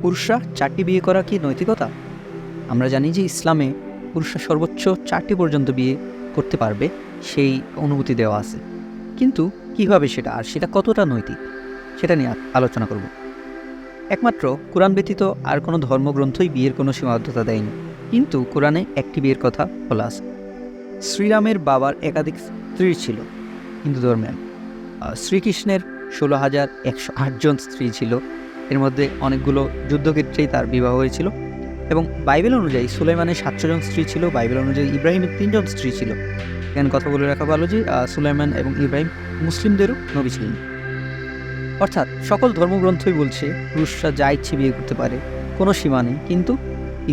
পুরুষরা 4টি বিয়ে করা কি নৈতিকতা? আমরা জানি যে ইসলামে পুরুষরা সর্বোচ্চ 4টি পর্যন্ত বিয়ে করতে পারবে, সেই অনুমতি দেওয়া আছে। কিন্তু কীভাবে সেটা, আর সেটা কতটা নৈতিক, সেটা নিয়ে আলোচনা করব। একমাত্র কোরআন ব্যতীত আর কোনো ধর্মগ্রন্থই বিয়ের কোনো সীমাবদ্ধতা দেয়নি, কিন্তু কোরআনে একটি বিয়ের কথা বলা আছে। শ্রীরামের বাবার একাধিক স্ত্রী ছিল হিন্দু ধর্মের। শ্রীকৃষ্ণের 16,108 জন স্ত্রী ছিল, এর মধ্যে অনেকগুলো যুদ্ধক্ষেত্রেই তার বিবাহ হয়েছিল। এবং বাইবেল অনুযায়ী সুলাইমানের 700 জন স্ত্রী ছিল, বাইবেল অনুযায়ী ইব্রাহিমের 3 জন স্ত্রী ছিল। এখানে কথা বলে রাখা ভালো যে সুলাইমান এবং ইব্রাহিম মুসলিমদেরও নবী ছিলেন। অর্থাৎ সকল ধর্মগ্রন্থই বলছে পুরুষরা যা ইচ্ছে বিয়ে করতে পারে, কোনো সীমা নেই, কিন্তু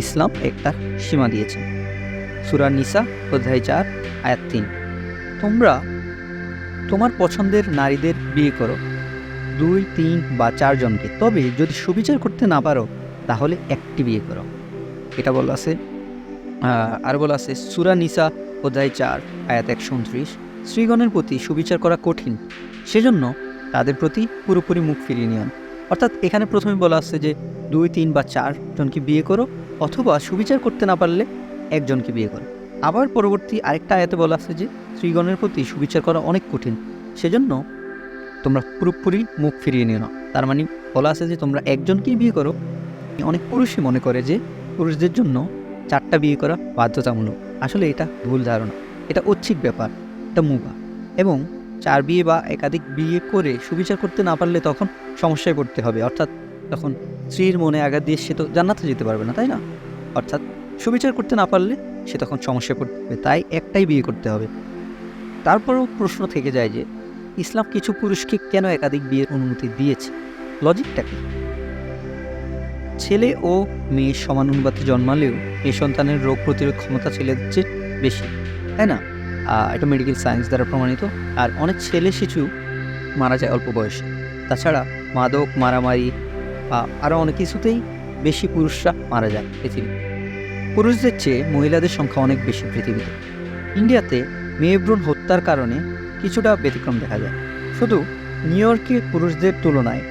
ইসলাম একটা সীমা দিয়েছে। সূরা নিসা অধ্যায় 4 আয়াত 3, তোমরা তোমার পছন্দের নারীদের বিয়ে করো 2, 3 বা 4 জনকে, তবে যদি সুবিচার করতে না পারো তাহলে একটি বিয়ে করো। এটা বলা আছে। আর বলা আছে সূরা নিসা অধ্যায় 4 আয়াত 129, স্ত্রীগণের প্রতি সুবিচার করা কঠিন, সেজন্য তাদের প্রতি পুরোপুরি মুখ ফিরিয়ে নিয়ন। অর্থাৎ এখানে প্রথমে বলা আছে যে 2, 3 বা 4 জনকে বিয়ে করো, অথবা সুবিচার করতে না পারলে একজনকে বিয়ে করো। আবার পরবর্তী আরেকটা আয়াতে বলা আছে যে স্ত্রীগণের প্রতি সুবিচার করা অনেক কঠিন, সেজন্য তোমরা পুরোপুরি মুখ ফিরিয়ে নিও না। তার মানে বলা আছে যে তোমরা একজনকেই বিয়ে করো। অনেক পুরুষই মনে করে যে পুরুষদের জন্য 4টা বিয়ে করা বাধ্যতামূলক। আসলে এটা ভুল ধারণা, এটা ঐচ্ছিক ব্যাপার, এটা মুবাহ। এবং 4 বিয়ে বা একাধিক বিয়ে করে সুবিচার করতে না পারলে তখন সমস্যায় পড়তে হবে। অর্থাৎ তখন স্ত্রীর মনে আঘাত দিয়ে সে তো জান্নাতে যেতে পারবে না, তাই না? অর্থাৎ সুবিচার করতে না পারলে সে তখন সমস্যায় পড়তে হবে, তাই একটাই বিয়ে করতে হবে। তারপরেও প্রশ্ন থেকে যায় যে ইসলাম কিছু পুরুষকে কেন একাধিক বিয়ের অনুমতি দিয়েছে? লজিকটা কি? ছেলে ও মেয়ে সমান অনুপাতে জন্মালেও এই সন্তানের রোগ প্রতিরোধ ক্ষমতা ছেলেদের চেয়ে বেশি, তাই না? এটা মেডিকেল সায়েন্স দ্বারা প্রমাণিত। আর অনেক ছেলে শিশু মারা যায় অল্প বয়সে। তাছাড়া মাদক, মারামারি বা আরও অনেক কিছুতেই বেশি পুরুষরা মারা যায় পৃথিবীতে। পুরুষদের চেয়ে মহিলাদের সংখ্যা অনেক বেশি পৃথিবীতে। ইন্ডিয়াতে মেয়ে ভ্রূণ হত্যার কারণে কিছুটা ব্যতিক্রম দেখা যায়। শুধু নিউ ইয়র্কে পুরুষদের তুলনায়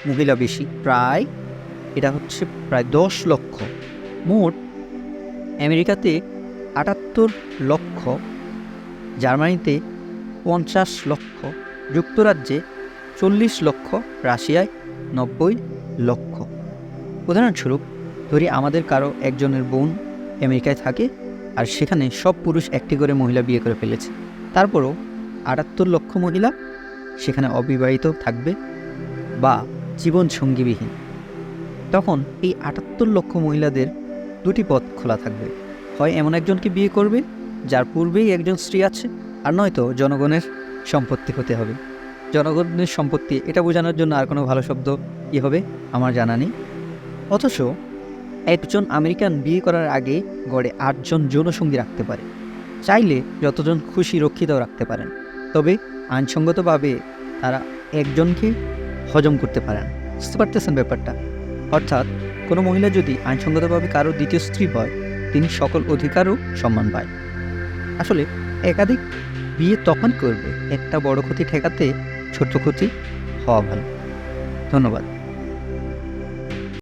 মহিলা বেশি, প্রায় 10 লক্ষ। মোট আমেরিকাতে 78 লক্ষ, জার্মানিতে 50 লক্ষ, যুক্তরাজ্যে 40 লক্ষ, রাশিয়ায় 90 লক্ষ। উদাহরণস্বরূপ ধরি আমাদের কারো একজনের বোন আমেরিকায় থাকে, আর সেখানে সব পুরুষ একটি করে মহিলা বিয়ে করে ফেলেছে। তারপরও 78 লক্ষ মহিলা সেখানে অবিবাহিত থাকবে বা জীবন সঙ্গীবিহীন। তখন এই 78 লক্ষ মহিলাদের 2টি পথ খোলা থাকবে। হয় এমন একজনকে বিয়ে করবে যার পূর্বেই একজন স্ত্রী আছে, আর নয়তো জনগণের সম্পত্তি হতে হবে। জনগণের সম্পত্তি এটা বোঝানোর জন্য আর কোনো ভালো শব্দ কী হবে আমার জানা নেই। অথচ একজন আমেরিকান বিয়ে করার আগে গড়ে 8 জন যৌনসঙ্গী রাখতে পারে। চাইলে যতজন খুশি রক্ষিতও রাখতে পারেন, তবে আইনসঙ্গতভাবে তারা একজনকে হজম করতে পারেন। বুঝতে পারতেছেন ব্যাপারটা? অর্থাৎ কোনো মহিলা যদি আইনসঙ্গতভাবে কারো দ্বিতীয় স্ত্রী হয়, তিনি সকল অধিকার ও সম্মান পায়। আসলে একাধিক বিয়ে তখন করবে একটা বড় ক্ষতি ঠেকাতে ছোট ক্ষতি হওয়া ভালো। ধন্যবাদ।